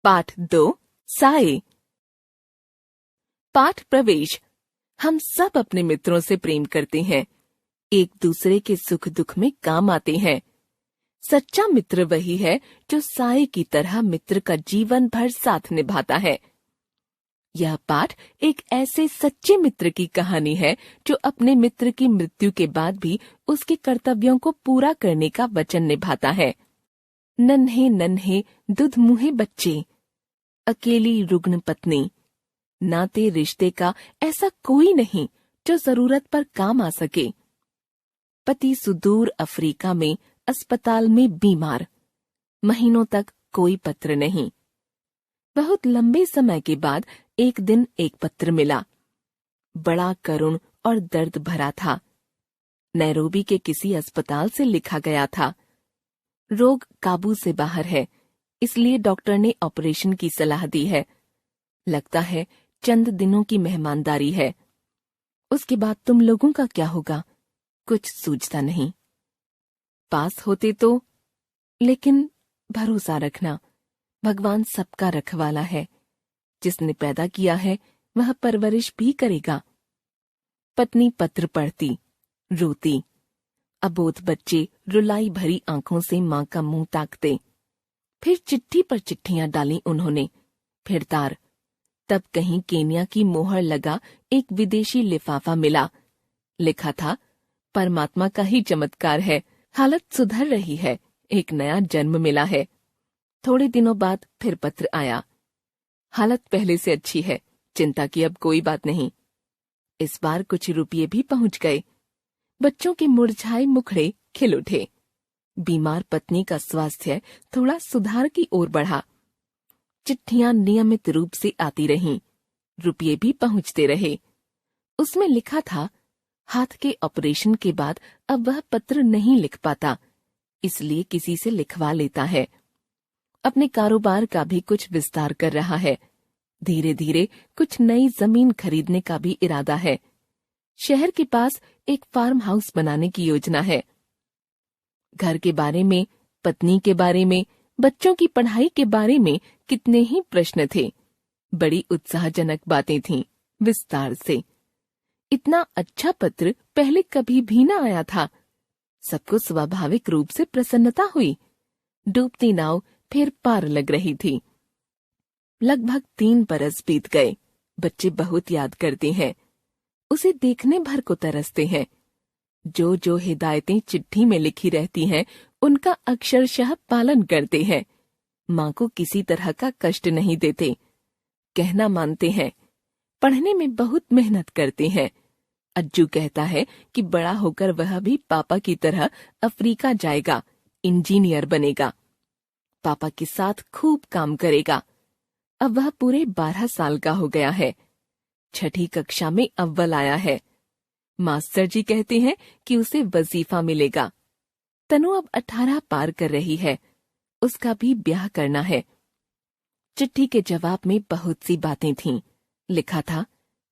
पाठ 2 साए। पाठ प्रवेश। हम सब अपने मित्रों से प्रेम करते हैं, एक दूसरे के सुख दुख में काम आते हैं। सच्चा मित्र वही है जो साए की तरह मित्र का जीवन भर साथ निभाता है। यह पाठ एक ऐसे सच्चे मित्र की कहानी है जो अपने मित्र की मृत्यु के बाद भी उसके कर्तव्यों को पूरा करने का वचन निभाता है। नन्हे नन्हे दुधमुहे बच्चे, अकेली रुग्ण पत्नी, नाते रिश्ते का ऐसा कोई नहीं जो जरूरत पर काम आ सके। पति सुदूर अफ्रीका में अस्पताल में बीमार, महीनों तक कोई पत्र नहीं। बहुत लंबे समय के बाद एक दिन एक पत्र मिला। बड़ा करुण और दर्द भरा था। नैरोबी के किसी अस्पताल से लिखा गया था। रोग काबू से बाहर है, इसलिए डॉक्टर ने ऑपरेशन की सलाह दी है। लगता है चंद दिनों की मेहमानदारी है। उसके बाद तुम लोगों का क्या होगा, कुछ सूझता नहीं। पास होते तो, लेकिन भरोसा रखना, भगवान सबका रखवाला है। जिसने पैदा किया है वह परवरिश भी करेगा। पत्नी पत्र पढ़ती, रोती। अबोध बच्चे रुलाई भरी आंखों से मां का मुंह ताकते। फिर चिट्ठी पर चिट्ठियां डाली उन्होंने, फिर तार। तब कहीं केन्या की मोहर लगा एक विदेशी लिफाफा मिला। लिखा था, परमात्मा का ही चमत्कार है, हालत सुधर रही है, एक नया जन्म मिला है। थोड़े दिनों बाद फिर पत्र आया। हालत पहले से अच्छी है, चिंता की अब कोई बात नहीं। इस बार कुछ रुपये भी पहुंच गए। बच्चों के मुरझाए मुखड़े खिल उठे। बीमार पत्नी का स्वास्थ्य थोड़ा सुधार की ओर बढ़ा। चिट्ठियां नियमित रूप से आती रहीं, रुपये भी पहुंचते रहे। उसमें लिखा था, हाथ के ऑपरेशन के बाद अब वह पत्र नहीं लिख पाता, इसलिए किसी से लिखवा लेता है। अपने कारोबार का भी कुछ विस्तार कर रहा है। धीरे धीरे कुछ नई जमीन खरीदने का भी इरादा है। शहर के पास एक फार्म हाउस बनाने की योजना है। घर के बारे में, पत्नी के बारे में, बच्चों की पढ़ाई के बारे में कितने ही प्रश्न थे। बड़ी उत्साहजनक बातें थीं, विस्तार से। इतना अच्छा पत्र पहले कभी भी न आया था। सबको स्वाभाविक रूप से प्रसन्नता हुई। डूबती नाव फिर पार लग रही थी। लगभग 3 बरस बीत गए। बच्चे बहुत याद करते हैं, उसे देखने भर को तरसते हैं। जो जो हिदायतें चिट्ठी में लिखी रहती हैं, उनका अक्षरशः पालन करते हैं। माँ को किसी तरह का कष्ट नहीं देते, कहना मानते हैं। पढ़ने में बहुत मेहनत करते हैं। अज्जू कहता है कि बड़ा होकर वह भी पापा की तरह अफ्रीका जाएगा, इंजीनियर बनेगा। पापा के साथ खूब काम करेगा। अब वह पूरे 12 साल का हो गया है। 6ठी कक्षा में अव्वल आया है। मास्टर जी कहते हैं कि उसे वजीफा मिलेगा। तनु अब 18 पार कर रही है, उसका भी ब्याह करना है। चिट्ठी के जवाब में बहुत सी बातें थीं। लिखा था,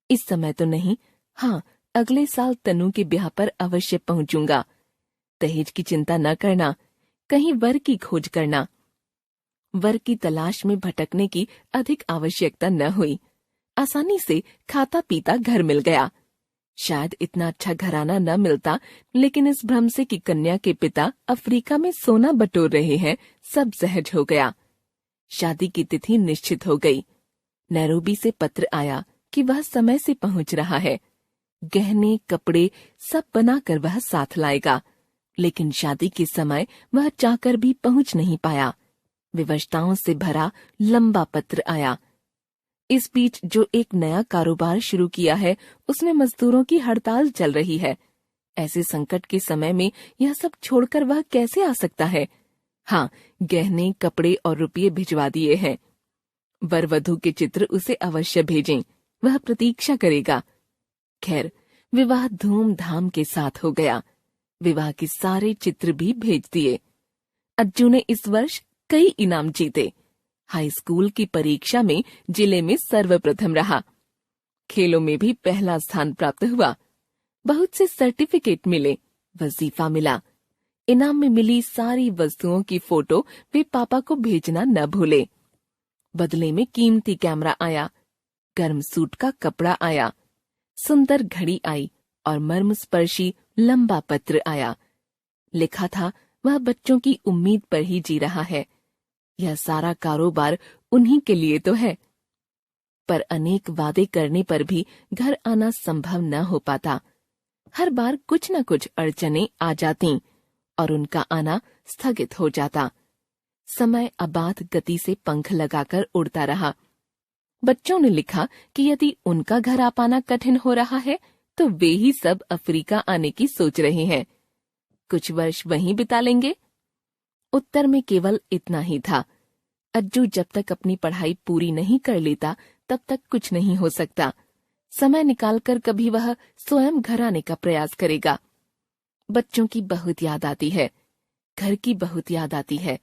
इस समय तो नहीं, हाँ अगले साल तनु के ब्याह पर अवश्य पहुंचूंगा। दहेज की चिंता न करना, कहीं वर की खोज करना। वर की तलाश में भटकने की अधिक आवश्यकता न हुई। आसानी से खाता पीता घर मिल गया। शायद इतना अच्छा घराना न मिलता, लेकिन इस भ्रम से कि कन्या के पिता अफ्रीका में सोना बटोर रहे हैं, सब सहज हो गया। शादी की तिथि निश्चित हो गई। नैरोबी से पत्र आया कि वह समय से पहुंच रहा है। गहने कपड़े सब बनाकर वह साथ लाएगा, लेकिन शादी के समय वह चाहकर भी पहुंच नहीं पाया। विवशताओं से भरा लंबा पत्र आया। इस बीच जो एक नया कारोबार शुरू किया है, उसमें मजदूरों की हड़ताल चल रही है। ऐसे संकट के समय में यह सब छोड़कर वह कैसे आ सकता है। हाँ, गहने कपड़े और रुपये भिजवा दिए हैं। वर वधू के चित्र उसे अवश्य भेजें, वह प्रतीक्षा करेगा। खैर, विवाह धूमधाम के साथ हो गया। विवाह के सारे चित्र भी भेज दिए। अज्जू ने इस वर्ष कई इनाम जीते। हाई स्कूल की परीक्षा में जिले में सर्वप्रथम रहा। खेलों में भी पहला स्थान प्राप्त हुआ। बहुत से सर्टिफिकेट मिले, वजीफा मिला। इनाम में मिली सारी वस्तुओं की फोटो वे पापा को भेजना न भूले। बदले में कीमती कैमरा आया, गर्म सूट का कपड़ा आया, सुंदर घड़ी आई और मर्मस्पर्शी लंबा पत्र आया। लिखा था वह बच्चों की उम्मीद पर ही जी रहा है। यह सारा कारोबार उन्हीं के लिए तो है। पर अनेक वादे करने पर भी घर आना संभव न हो पाता। हर बार कुछ न कुछ अड़चनें आ जाती और उनका आना स्थगित हो जाता। समय अबाध गति से पंख लगाकर उड़ता रहा। बच्चों ने लिखा कि यदि उनका घर आ पाना कठिन हो रहा है तो वे ही सब अफ्रीका आने की सोच रहे हैं। कुछ वर्ष वहीं बिता लेंगे। उत्तर में केवल इतना ही था, अज्जू जब तक अपनी पढ़ाई पूरी नहीं कर लेता तब तक कुछ नहीं हो सकता। समय निकालकर कभी वह स्वयं घर आने का प्रयास करेगा। बच्चों की बहुत याद आती है, घर की बहुत याद आती है,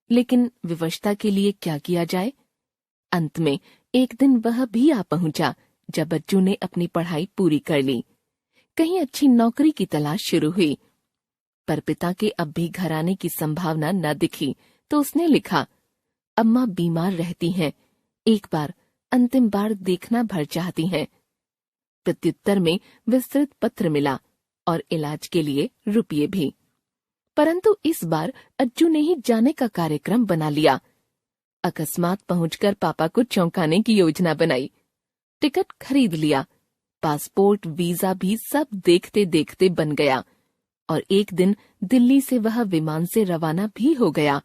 लेकिन विवशता के लिए क्या किया जाए। अंत में एक दिन वह भी आ पहुंचा जब बच्चों ने अपनी पढ़ाई पूरी कर ली। कहीं अच्छी नौकरी की तलाश शुरू हुई, पर पिता के अब भी घर आने की संभावना न दिखी तो उसने लिखा, अम्मा बीमार रहती हैं, एक बार अंतिम बार देखना भर चाहती हैं। प्रत्युत्तर में विस्तृत पत्र मिला और इलाज के लिए रुपये भी। परंतु इस बार अज्जू ने ही जाने का कार्यक्रम बना लिया। अकस्मात पहुंचकर पापा को चौंकाने की योजना बनाई। टिकट खरीद लिया, पासपोर्ट वीजा भी सब देखते देखते बन गया और एक दिन दिल्ली से वह विमान से रवाना भी हो गया।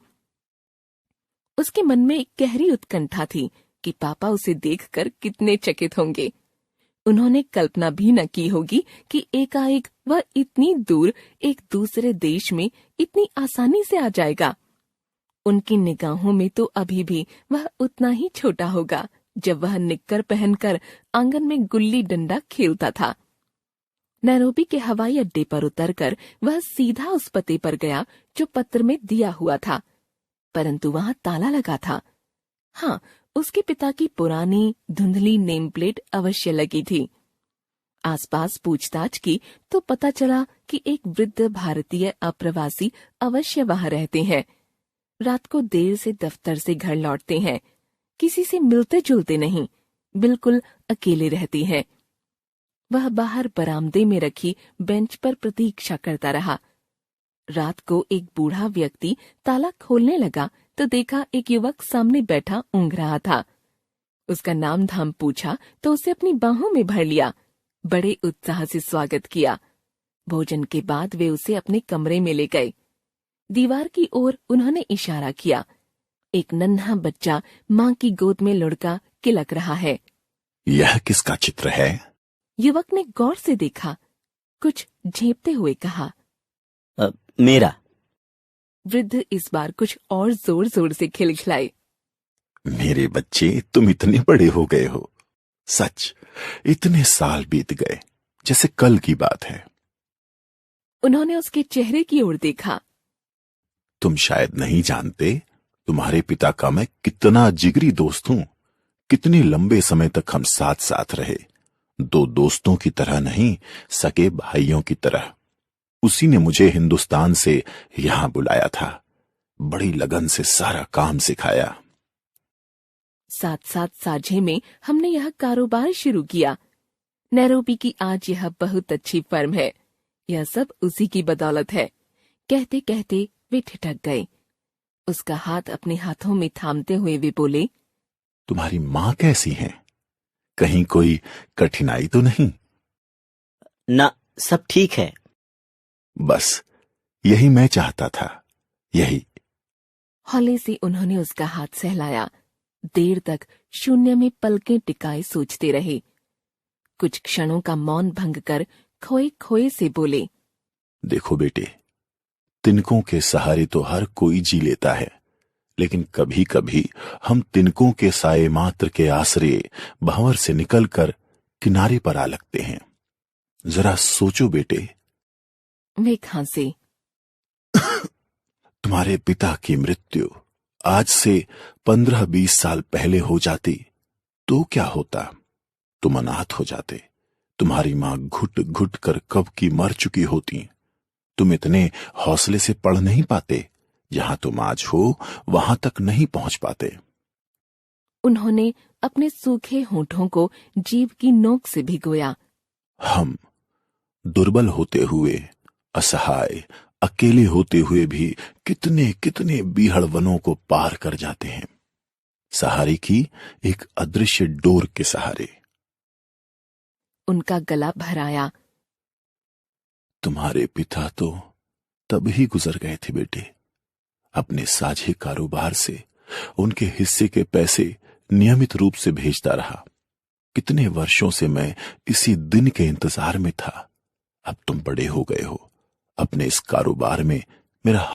उसके मन में एक गहरी उत्कंठा थी कि पापा उसे देखकर कितने चकित होंगे। उन्होंने कल्पना भी न की होगी कि एकाएक वह इतनी दूर एक दूसरे देश में इतनी आसानी से आ जाएगा। उनकी निगाहों में तो अभी भी वह उतना ही छोटा होगा जब वह निक्कर पहनकर आंगन में गुल्ली डंडा खेलता था। नैरोबी के हवाई अड्डे पर उतरकर वह सीधा उस पते पर गया जो पत्र में दिया हुआ था, परंतु वहां ताला लगा था। हाँ, उसके पिता की पुरानी धुंधली नेम प्लेट अवश्य लगी थी। आसपास पूछताछ की तो पता चला कि एक वृद्ध भारतीय अप्रवासी अवश्य वहां रहते हैं। रात को देर से दफ्तर से घर लौटते हैं, किसी से मिलते जुलते नहीं, बिल्कुल अकेले रहती हैं। वह बाहर बरामदे में रखी बेंच पर प्रतीक्षा करता रहा। रात को एक बूढ़ा व्यक्ति ताला खोलने लगा तो देखा एक युवक सामने बैठा ऊँघ रहा था। उसका नाम धाम पूछा तो उसे अपनी बाहों में भर लिया। बड़े उत्साह से स्वागत किया। भोजन के बाद वे उसे अपने कमरे में ले गए। दीवार की ओर उन्होंने इशारा किया। एक नन्हा बच्चा माँ की गोद में लुढ़का किलक रहा है। यह किसका चित्र है? युवक ने गौर से देखा, कुछ झेपते हुए कहा, मेरा। वृद्ध इस बार कुछ और जोर जोर से खिलखिलाए। मेरे बच्चे, तुम इतने बड़े हो गए हो। सच, इतने साल बीत गए जैसे कल की बात है। उन्होंने उसके चेहरे की ओर देखा। तुम शायद नहीं जानते, तुम्हारे पिता का मैं कितना जिगरी दोस्त हूं। कितने लंबे समय तक हम साथ साथ रहे, दो दोस्तों की तरह नहीं, सगे भाइयों की तरह। उसी ने मुझे हिंदुस्तान से यहां बुलाया था, बड़ी लगन से सारा काम सिखाया। साथ साथ साझे में हमने यह कारोबार शुरू किया। नैरोबी की आज यह बहुत अच्छी फर्म है। यह सब उसी की बदौलत है। कहते कहते वे ठिठक गए। उसका हाथ अपने हाथों में थामते हुए वे बोले, तुम्हारी माँ कैसी है? कहीं कोई कठिनाई तो नहीं? ना, सब ठीक है। बस यही मैं चाहता था, यही। हौले से उन्होंने उसका हाथ सहलाया। देर तक शून्य में पलकें टिकाए सोचते रहे। कुछ क्षणों का मौन भंग कर खोए खोए से बोले, देखो बेटे, तिनकों के सहारे तो हर कोई जी लेता है, लेकिन कभी कभी हम तिनकों के साए मात्र के आसरे भंवर से निकलकर किनारे पर आ लगते हैं। जरा सोचो बेटे। वे खांसे। तुम्हारे पिता की मृत्यु आज से 15-20 साल पहले हो जाती तो क्या होता? तुम अनाथ हो जाते। तुम्हारी मां घुट घुट कर कब की मर चुकी होती। तुम इतने हौसले से पढ़ नहीं पाते। जहां तुम आज हो वहां तक नहीं पहुंच पाते। उन्होंने अपने सूखे होठों को जीभ की नोक से भिगोया। हम दुर्बल होते हुए, असहाय, अकेले होते हुए भी कितने कितने बीहड़ वनों को पार कर जाते हैं, सहारे की एक अदृश्य डोर के सहारे। उनका गला भर आया। तुम्हारे पिता तो तब ही गुजर गए थे बेटे। अपने साझे कारोबार से उनके हिस्से के पैसे नियमित रूप से भेजता रहा। कितने वर्षों से मैं इसी दिन के इंतजार में था। अब तुम बड़े हो गए हो, अपने इस कारोबार में मेरा